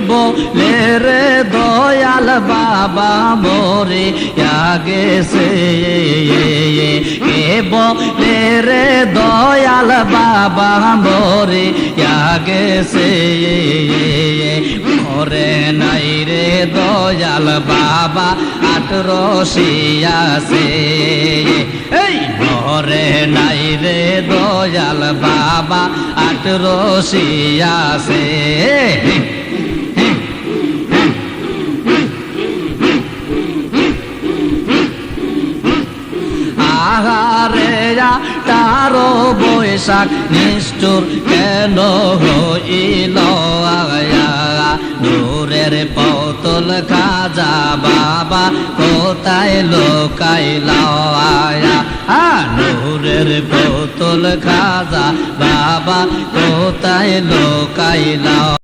বলে রে দয়াল বাবা মোরে গেছে কে বলে রে দয়াল বাবা মোরে গেছে ঘরে নাই রে দয়াল বাবা আটরসিয়াছে এই ঘরে নাই রে দয়াল বাবা আটরসিয়াছে আহারে তারো বৈশাখ নিষ্ঠুর কেন হইল নূরের পতল খাজা বাবা কোথায় লোকাইলা নূরের পতল খাজা বাবা কোথায় লোকাইলা।